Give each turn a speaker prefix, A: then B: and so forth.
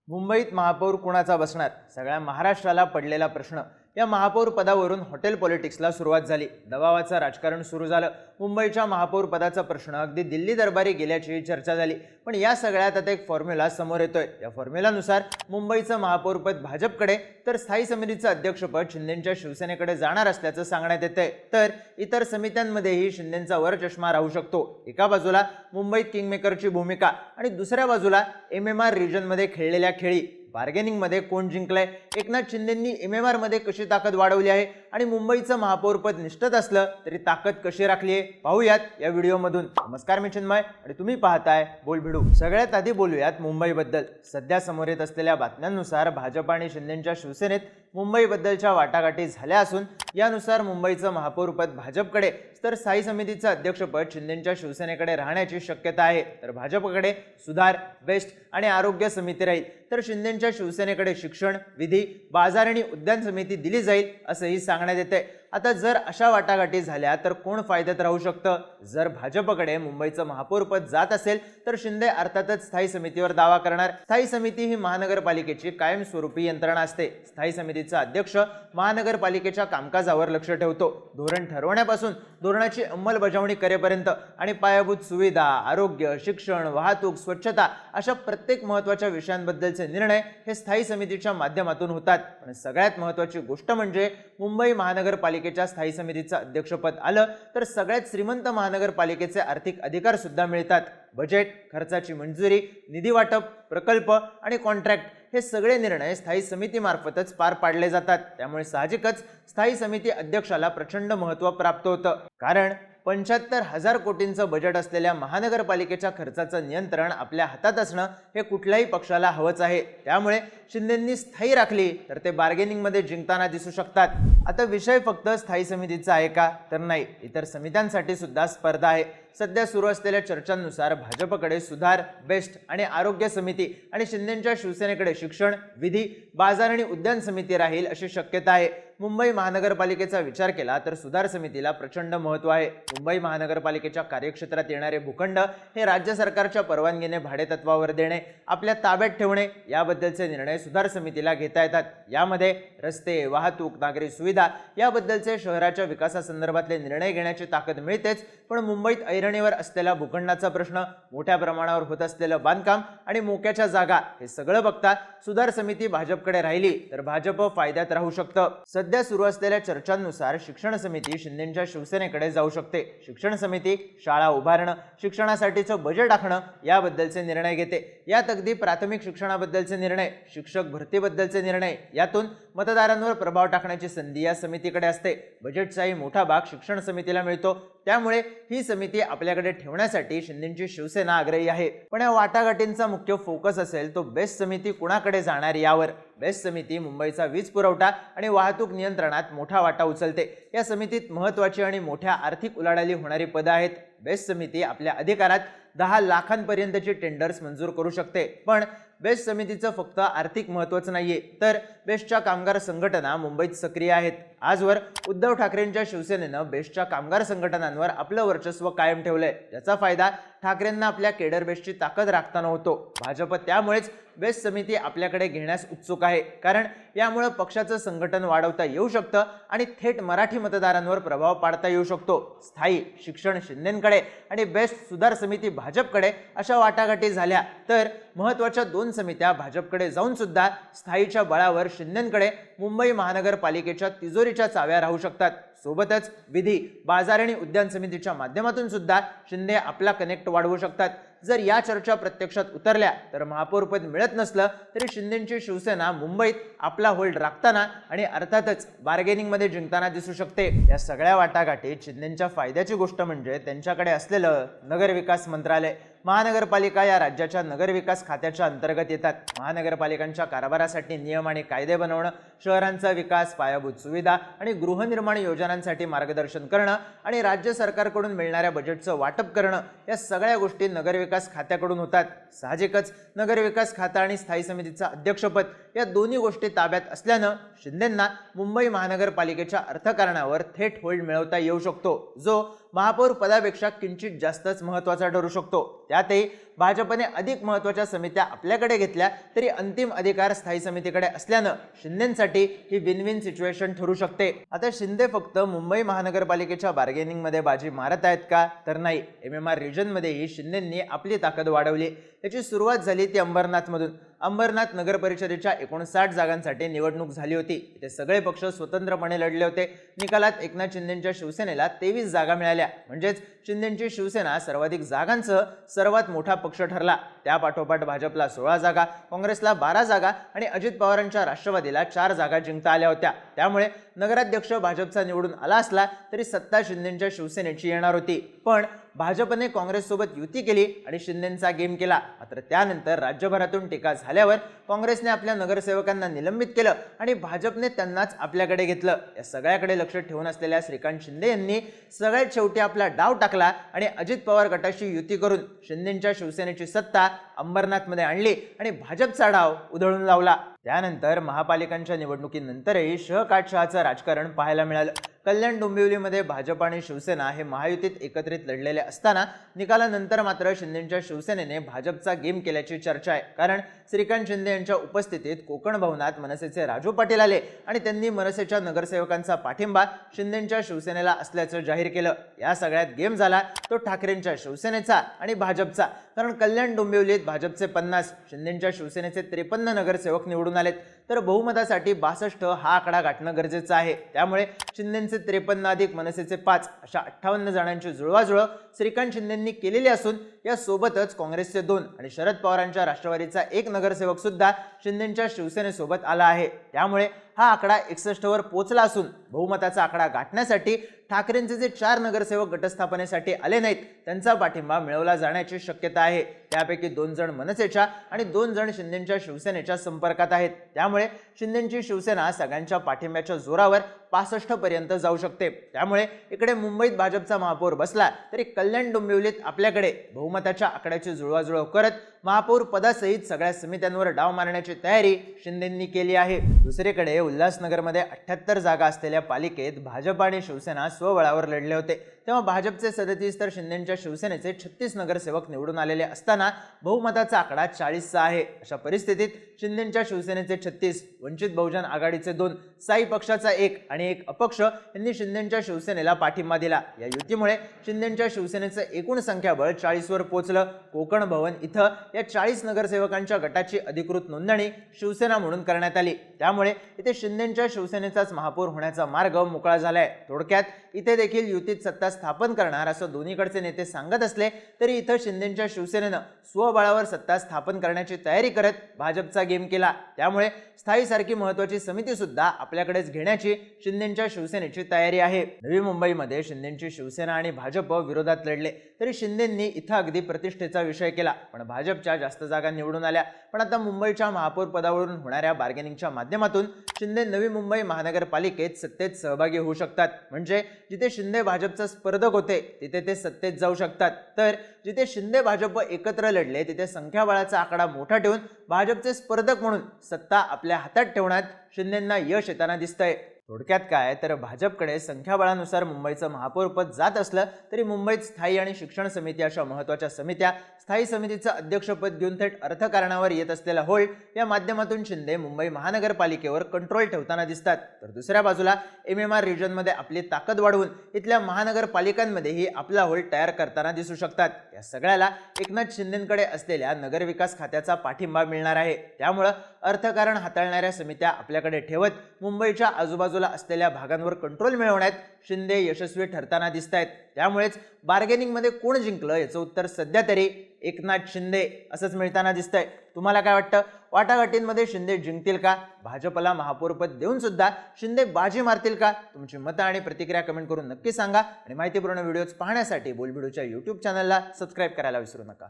A: मुंबईत महापौर कुणाचा बसणार? सगळ्या महाराष्ट्राला पडलेला प्रश्न। या महापौर पदावरून हॉटेल पॉलिटिक्सला सुरुवात झाली। दबावाचं राजकारण सुरू झालं। मुंबईच्या महापौर पदाचा प्रश्न अगदी दिल्ली दरबारी गेल्याची चर्चा झाली। पण या सगळ्यात आता एक फॉर्म्युला समोर येतोय। या फॉर्म्युलानुसार मुंबईचं महापौर पद भाजपकडे तर स्थायी समितीचं अध्यक्षपद शिंदेंच्या शिवसेनेकडे जाणार असल्याचं सांगण्यात येतंय। तर इतर समित्यांमध्येही शिंदेंचा वरचष्मा राहू शकतो। एका बाजूला मुंबईत किंगमेकरची भूमिका आणि दुसऱ्या बाजूला MMR रिजनमध्ये खेळलेल्या खेळी। बार्गेनिंग मध्ये कोण जिंकलंय? एकनाथ शिंदेंनी MMR मध्ये कशी ताकद वाढवली आहे आणि मुंबईचं महापौर पद निश्चित असलं तरी ताकद कशी राखली आहे पाहूयात या व्हिडिओमधून। नमस्कार, मी चिन्मय आणि तुम्ही पाहताय बोलभिडू। सगळ्यात आधी बोलूयात मुंबईबद्दल। सध्या समोर येत असलेल्या बातम्यांनुसार भाजप आणि शिंदेंच्या शिवसेनेत मुंबईबद्दलच्या वाटाघाटी झाल्या असून यानुसार मुंबईचं महापौर पद भाजपकडे तर स्थायी समितीचं अध्यक्षपद शिंदेंच्या शिवसेनेकडे राहण्याची शक्यता आहे। तर भाजपकडे सुधार, बेस्ट आणि आरोग्य समिती राहील, तर शिंदेंच्या शिवसेनेकडे शिक्षण, विधी, बाजार आणि उद्यान समिती दिली जाईल असंही सांगण्यात येते। आता जर अशा वाटाघाटी झाल्या तर कोण फायद्यात राहू शकतं? जर भाजपकडे मुंबईचं महापौर पद जात असेल तर शिंदे अर्थातच स्थायी समितीवर दावा करणार। स्थायी समिती ही महानगरपालिकेची कायमस्वरूपी यंत्रणा असते। स्थायी समितीचा अध्यक्ष महानगरपालिकेच्या कामकाजावर लक्ष ठेवतो। धोरण ठरवण्यापासून धोरणाची अंमलबजावणी करेपर्यंत आणि पायाभूत सुविधा, आरोग्य, शिक्षण, वाहतूक, स्वच्छता अशा प्रत्येक महत्त्वाच्या विषयांबद्दलचे निर्णय हे स्थायी समितीच्या माध्यमातून होतात। पण सगळ्यात महत्त्वाची गोष्ट म्हणजे मुंबई महानगरपालिकेच्या स्थायी समितीचं अध्यक्षपद आलं तर सगळ्यात श्रीमंत महानगरपालिकेचे आर्थिक अधिकार सुद्धा मिळतात। बजेट, खर्चाची मंजुरी, निधी वाटप, प्रकल्प आणि कॉन्ट्रॅक्ट हे सगळे निर्णय स्थायी समितीमार्फतच पार पाडले जातात। त्यामुळे साहजिकच स्थायी समिती अध्यक्षाला प्रचंड महत्त्व प्राप्त होतं। कारण 75,000 कोटींचं बजेट असलेल्या महानगरपालिकेच्या खर्चाचं नियंत्रण आपल्या हातात असणं हे कुठल्याही पक्षाला हवंच आहे। त्यामुळे शिंदेंनी स्थायी राखली तर ते बार्गेनिंग मध्ये जिंकताना दिसू शकतात। आता विषय फक्त स्थायी समितीचा आहे का? तर नाही, इतर समित्यांसाठी सुद्धा स्पर्धा आहे। सध्या सुरू असलेल्या चर्चांनुसार भाजपकडे सुधार, बेस्ट आणि आरोग्य समिती आणि शिंदेंच्या शिवसेनेकडे शिक्षण, विधी, बाजार आणि उद्यान समिती राहील अशी शक्यता आहे। मुंबई महानगरपालिकेचा विचार केला तर सुधार समितीला प्रचंड महत्त्व आहे। मुंबई महानगरपालिकेच्या कार्यक्षेत्रात येणारे भूखंड हे राज्य सरकारच्या परवानगीने भाडेतत्वावर देणे, आपल्या ताब्यात ठेवणे याबद्दलचे निर्णय सुधार समितीला घेता येतात। यामध्ये रस्ते, वाहतूक, नागरी सुविधा याबद्दलचे शहराच्या विकासासंदर्भातले निर्णय घेण्याची ताकद मिळतेच, पण मुंबईत ऐरणीवर असलेला भूखंडाचा प्रश्न, मोठ्या प्रमाणावर होत असलेलं बांधकाम आणि मोक्याच्या जागा हे सगळं बघता सुधार समिती भाजपकडे राहिली तर भाजप फायद्यात राहू शकतं। सध्या सुरू असलेल्या चर्चांनुसार शिक्षण समिती शिंदेंच्या शिवसेनेकडे जाऊ शकते। शिक्षण समिती शाळा उभारणं, शिक्षणासाठीचं बजेट आखणं याबद्दलचे निर्णय घेते। यात अगदी प्राथमिक शिक्षणाबद्दलचे निर्णय, शिक्षक भरतीबद्दलचे निर्णय यातून मतदारांवर प्रभाव टाकण्याची संधी या समितीकडे असते। बजेटचाही मोठा भाग शिक्षण समितीला मिळतो, त्यामुळे ही समिती आपल्याकडे ठेवण्यासाठी शिंदेंची शिवसेना आग्रही आहे। पण या वाटाघाटींचा मुख्य फोकस असेल तो बेस्ट समिती कुणाकडे जाणार यावर। बेस्ट समिती मुंबईचा वीज पुरवठा आणि वाहतूक नियंत्रणात मोठा वाटा उचलते। या समितीत महत्त्वाची आणि मोठ्या आर्थिक उलाढाली होणारी पदं आहेत। बेस्ट समिती आपल्या अधिकारात 10 लाखांपर्यंतची टेंडर्स मंजूर करू शकते। पण बेस्ट समितीचं फक्त आर्थिक महत्त्वच नाहीये, तर बेस्टच्या कामगार संघटना मुंबईत सक्रिय आहेत। आजवर उद्धव ठाकरेंच्या शिवसेनेनं बेस्टच्या कामगार संघटनांवर आपलं वर्चस्व कायम ठेवलंय, ज्याचा फायदा ठाकरेंना आपल्या केडर बेस्टची ताकद राखताना होतो। भाजप त्यामुळेच बेस्ट समिती आपल्याकडे घेण्यास उत्सुक आहे, कारण यामुळे पक्षाचं संघटन वाढवता येऊ शकतं आणि थेट मराठी मतदारांवर प्रभाव पाडता येऊ शकतो। स्थायी, शिक्षण शिंदेंकडे आणि बेस्ट सुधार समिती भाजपकडे अशा वाटाघाटी झाल्या तर महत्त्वाच्या 2 समित्या भाजपकडे जाऊन सुद्धा स्थायीच्या बळावर शिंदेंकडे मुंबई महानगरपालिकेच्या तिजोरीच्या चाव्या राहू शकतात। सोबतच विधी, बाजार आणि उद्यान समितीच्या माध्यमातून सुद्धा शिंदे आपला कनेक्ट वाढवू शकतात। जर या चर्चा प्रत्यक्षात उतरल्या तर महापौरपद मिळत नसलं तरी शिंदेंची शिवसेना मुंबईत आपला होल्ड राखताना आणि अर्थातच बार्गेनिंग मध्ये जिंकताना दिसू शकते। या सगळ्या वाटाघाटीत शिंदेंच्या फायद्याची गोष्ट म्हणजे त्यांच्याकडे असलेलं नगरविकास मंत्रालय। महानगरपालिका या राज्याच्या नगरविकास खात्याच्या अंतर्गत येतात। महानगरपालिकांच्या कारभारासाठी नियम आणि कायदे बनवणं, शहरांचा विकास, पायाभूत सुविधा आणि गृहनिर्माण योजनांसाठी मार्गदर्शन करणं आणि राज्य सरकारकडून मिळणाऱ्या बजेटचं वाटप करणं या सगळ्या गोष्टी नगरविकास खात्याकडून होतात। साहजिकच नगरविकास खाता आणि स्थायी समितीचं अध्यक्षपद या दोन्ही गोष्टी ताब्यात असल्यानं शिंदेंना मुंबई महानगरपालिकेच्या अर्थकारणावर थेट होल्ड मिळवता येऊ शकतो, जो महापौर पदापेक्षा किंचित जास्तच महत्त्वाचा ठरू शकतो। त्यातही भाजपने अधिक महत्त्वाच्या समित्या आपल्याकडे घेतल्या तरी अंतिम अधिकार स्थायी समितीकडे असल्यानं शिंदेंसाठी ही विन विन सिच्युएशन ठरू शकते। आता शिंदे फक्त मुंबई महानगरपालिकेच्या बार्गेनिंगमध्ये बाजी मारत आहेत का, तर नाही, MMR रिजनमध्येही शिंदेंनी आपली ताकद वाढवली। याची सुरुवात झाली ती अंबरनाथमधून। अंबरनाथ नगर परिषदेच्या 59 जागांसाठी निवडणूक झाली होती। इथे सगळे पक्ष स्वतंत्रपणे लढले होते। निकालात एकनाथ शिंदेंच्या शिवसेनेला 23 जागा मिळाल्या, म्हणजेच शिंदेंची शिवसेना सर्वाधिक जागांसह सर्वात मोठा पक्ष ठरला। त्यापाठोपाठ भाजपला 16 जागा, काँग्रेसला 12 जागा आणि अजित पवारांच्या राष्ट्रवादीला 4 जागा जिंकता आल्या होत्या। त्यामुळे नगराध्यक्ष भाजपचा निवडून आला असला तरी सत्ता शिंदेंच्या शिवसेनेची येणार होती। पण भाजपने काँग्रेससोबत युती केली आणि शिंदेंचा गेम केला। मात्र त्यानंतर राज्यभरातून टीका झाल्यावर काँग्रेसने आपल्या नगरसेवकांना निलंबित केलं आणि भाजपने त्यांनाच आपल्याकडे घेतलं। या सगळ्याकडे लक्ष ठेवून असलेल्या श्रीकांत शिंदे यांनी सगळ्यात शेवटी आपला डाव टाकला आणि अजित पवार गटाशी युती करून शिंदेंच्या शिवसेनेची सत्ता अंबरनाथमध्ये आणली आणि भाजपचा डाव उधळून लावला। त्यानंतर महापालिकांच्या निवडणुकीनंतरही शहाचं राजकारण पाहायला मिळालं। कल्याण डोंबिवलीमध्ये भाजप आणि शिवसेना हे महायुतीत एकत्रित लढलेले असताना निकालानंतर मात्र शिंदेंच्या शिवसेनेने भाजपचा गेम केल्याची चर्चा आहे। कारण श्रीकांत शिंदे यांच्या उपस्थितीत कोकण भवनात मनसेचे राजू पाटील आले आणि त्यांनी मनसेच्या नगरसेवकांचा पाठिंबा शिंदेंच्या शिवसेनेला असल्याचं जाहीर केलं। या सगळ्यात गेम झाला तो ठाकरेंच्या शिवसेनेचा आणि भाजपचा। कारण कल्याण डोंबिवलीत भाजपचे 50, शिंदेंच्या शिवसेनेचे 53 नगरसेवक निवडून आलेत, तर बहुमतासाठी 62 हा आकडा गाठणं गरजेचं आहे। त्यामुळे शिंदेंचे 53 अधिक मनसेचे 5 अशा 58 जणांची जुळवाजुळव श्रीकांत शिंदेंनी केलेली असून या सोबतच काँग्रेसचे 2 आणि शरद पवारांच्या राष्ट्रवादीचा 1 नगरसेवक सुद्धा शिंदेंच्या शिवसेनेसोबत आला आहे। त्यामुळे हा आकडा 61 वर पोहोचला असून बहुमताचा आकडा गाठण्यासाठी ठाकरेंचे जे 4 नगरसेवक गटस्थापनेसाठी आले नाहीत त्यांचा पाठिंबा मिळवला जाण्याची शक्यता आहे। त्यापैकी 2 जण मनसेच्या आणि 2 जण शिंदेंच्या शिवसेनेच्या संपर्कात आहेत। त्यामुळे शिंदेंची शिवसेना सगळ्यांच्या पाठिंब्याच्या जोरावर 65 पर्यंत जाऊ शकते। त्यामुळे इकडे मुंबईत भाजपचा महापौर बसला तरी कल्याण डोंबिवलीत आपल्याकडे बहुमताच्या आकड्याची जुळवाजुळव करत महापौर पदासहित सगळ्या समित्यांवर डाव मारण्याची तयारी शिंदेंनी केली आहे। दुसरीकडे उल्हासनगरमध्ये 78 जागा असलेल्या पालिकेत भाजप आणि शिवसेना स्वबळावर लढले होते। तेव्हा भाजपचे 37 तर शिंदेंच्या शिवसेनेचे 36 नगरसेवक निवडून आलेले असताना बहुमताचा आकडा 40चा आहे। अशा परिस्थितीत शिंदेंच्या शिवसेनेचे 36, वंचित बहुजन आघाडीचे 2, साई पक्षाचा 1 आणि 1 अपक्ष यांनी शिंदेंच्या शिवसेनेला पाठिंबा दिला। या युतीमुळे शिंदेंच्या शिवसेनेचं एकूण संख्याबळ 40 वर पोहोचलं। कोकण भवन इथं या 40 नगरसेवकांच्या गटाची अधिकृत नोंदणी शिवसेना म्हणून करण्यात आली। त्यामुळे इथे शिंदेंच्या शिवसेनेचाच महापौर होण्याचा मार्ग मोकळा झालाय। थोडक्यात इथे देखील युतीत सत्ता स्थापन करणार असं दोन्हीकडचे नेते सांगत असले तरी इथं शिंदेंच्या शिवसेनेनं स्वबळावर सत्ता स्थापन करण्याची तयारी करत भाजपचा गेम केला। त्यामुळे स्थायी सारखी महत्त्वाची समिती सुद्धा आपल्याकडेच घेण्याची शिंदेंच्या शिवसेनेची तयारी आहे। नवी मुंबईमध्ये शिंदेंची शिवसेना आणि भाजप विरोधात लढले तरी शिंदेंनी इथं अगदी प्रतिष्ठेचा विषय केला, पण भाजपच्या जास्त जागा निवडून आल्या। पण आता मुंबईच्या महापौर पदावरून होणाऱ्या बार्गेनिंगच्या माध्यमातून शिंदे नवी मुंबई महानगरपालिकेत सत्तेत सहभागी होऊ शकतात। म्हणजे जिथे शिंदे भाजपचा स्पर्धक होते तिथे ते सत्तेत जाऊ शकतात, तर जिथे शिंदे भाजप एकत्र लढले तिथे संख्याबळाचा आकडा मोठा ठेवून भाजपचे स्पर्धक म्हणून सत्ता आपल्या हातात ठेवण्यात शिंदेंना यश येताना दिसतंय। थोडक्यात काय तर भाजपकडे संख्याबळानुसार मुंबईचं महापौर पद जात असलं तरी मुंबईत स्थायी आणि शिक्षण समिती अशा महत्त्वाच्या समित्या, स्थायी समितीचं अध्यक्षपद घेऊन थेट अर्थकारणावर येत असलेला होल्ड या माध्यमातून शिंदे मुंबई महानगरपालिकेवर कंट्रोल ठेवताना दिसतात। तर दुसऱ्या बाजूला MMR रिजनमध्ये आपली ताकद वाढवून इथल्या महानगरपालिकांमध्येही आपला होल्ड तयार करताना दिसू शकतात। या सगळ्याला एकनाथ शिंदेंकडे असलेल्या नगरविकास खात्याचा पाठिंबा मिळणार आहे। त्यामुळे अर्थकारण हाताळणाऱ्या समित्या आपल्याकडे ठेवत मुंबईच्या आजूबाजूला असलेल्या भागांवर कंट्रोल मिळवण्यात शिंदे यशस्वी ठरताना दिसतायत। त्यामुळेच बार्गेनिंगमध्ये कोण जिंकलं याचं उत्तर सध्या तरी एकनाथ शिंदे असंच मिळताना दिसतंय। तुम्हाला काय वाटतं? वाटाघाटींमध्ये शिंदे जिंकतील का? भाजपला महापौरपद देऊन सुद्धा शिंदे बाजी मारतील का? तुमची मतं आणि प्रतिक्रिया कमेंट करून नक्की सांगा आणि माहितीपूर्ण व्हिडिओज पाहण्यासाठी बोलबिडूच्या YouTube चॅनलला सबस्क्राईब करायला विसरू नका।